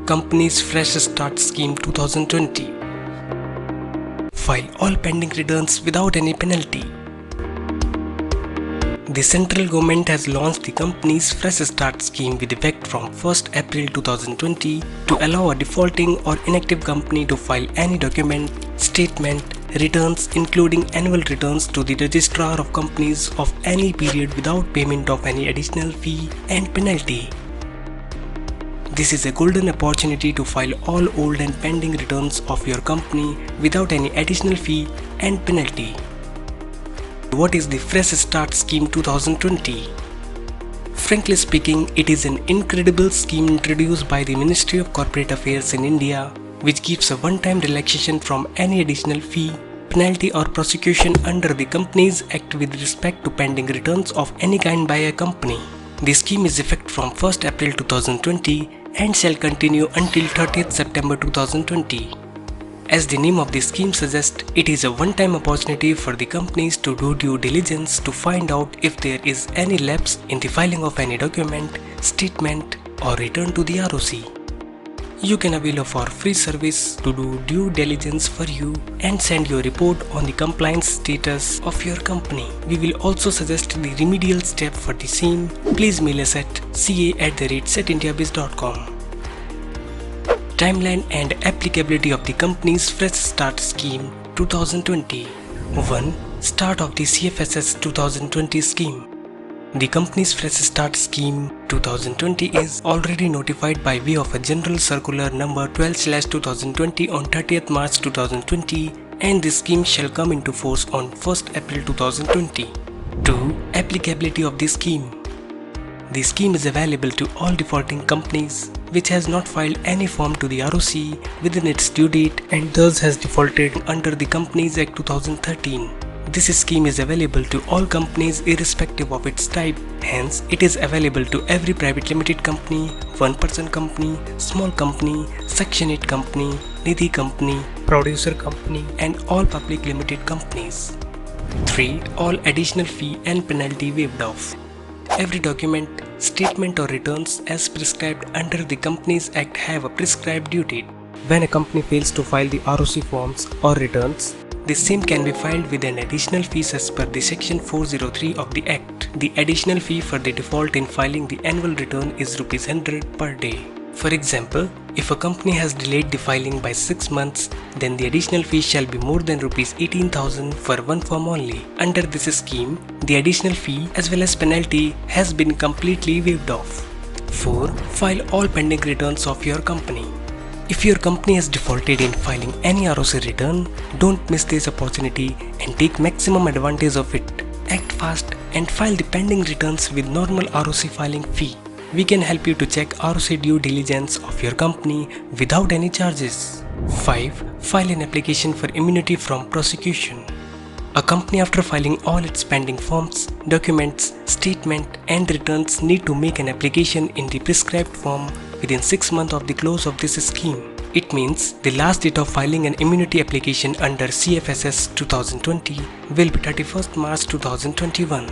Companies Fresh Start Scheme 2020. File all pending returns without any penalty. The central government has launched the Companies Fresh Start Scheme with effect from 1st April 2020 to allow a defaulting or inactive company to file any document, statement, returns including annual returns to the Registrar of Companies of any period without payment of any additional fee and penalty. This is a golden opportunity to file all old and pending returns of your company without any additional fee and penalty. What is the Fresh Start Scheme 2020? Frankly speaking, it is an incredible scheme introduced by the Ministry of Corporate Affairs in India, which gives a one-time relaxation from any additional fee, penalty or prosecution under the Companies Act with respect to pending returns of any kind by a company. The scheme is effective from 1st April 2020 and shall continue until 30th September 2020. As the name of the scheme suggests, it is a one-time opportunity for the companies to do due diligence to find out if there is any lapse in the filing of any document, statement or return to the ROC. You can avail of our free service to do due diligence for you and send your report on the compliance status of your company. We will also suggest the remedial step for the same. Please mail us at ca@setindiabiz.com. Timeline and applicability of the Companies Fresh Start Scheme 2020. 1. Start of the CFSS 2020 scheme. The Companies Fresh Start Scheme 2020 is already notified by way of a General Circular number 12/2020 on 30th March 2020 and the scheme shall come into force on 1st April 2020. 2. Applicability of the scheme. The scheme is available to all defaulting companies which has not filed any form to the ROC within its due date and thus has defaulted under the Companies Act 2013. This scheme is available to all companies irrespective of its type. Hence, it is available to every private limited company, one-person company, small company, Section 8 company, Nidhi company, producer company and all public limited companies. 3. All additional fee and penalty waived off. Every document, statement or returns as prescribed under the Companies Act have a prescribed due date. When a company fails to file the ROC forms or returns, the same can be filed with an additional fee as per the Section 403 of the Act. The additional fee for the default in filing the annual return is ₹100 per day. For example, if a company has delayed the filing by 6 months, then the additional fee shall be more than ₹18,000 for one form only. Under this scheme, the additional fee as well as penalty has been completely waived off. 4. File all pending returns of your company. If your company has defaulted in filing any ROC return, don't miss this opportunity and take maximum advantage of it. Act fast and file the pending returns with normal ROC filing fee. We can help you to check ROC due diligence of your company without any charges. 5. File an application for immunity from prosecution. A company after filing all its pending forms, documents, statement and returns need to make an application in the prescribed form within 6 months of the close of this scheme. It means the last date of filing an immunity application under CFSS 2020 will be 31st March 2021.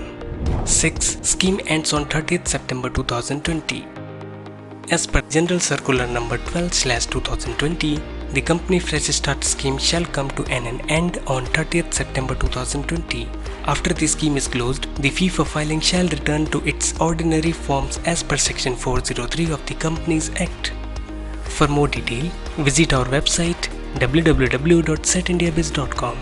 6. Scheme ends on 30th September 2020. As per General Circular number 12/2020, the Company Fresh Start Scheme shall come to an end on 30th September 2020. After the scheme is closed, the fee for filing shall return to its ordinary forms as per Section 403 of the Companies Act. For more detail, visit our website www.setindiabiz.com.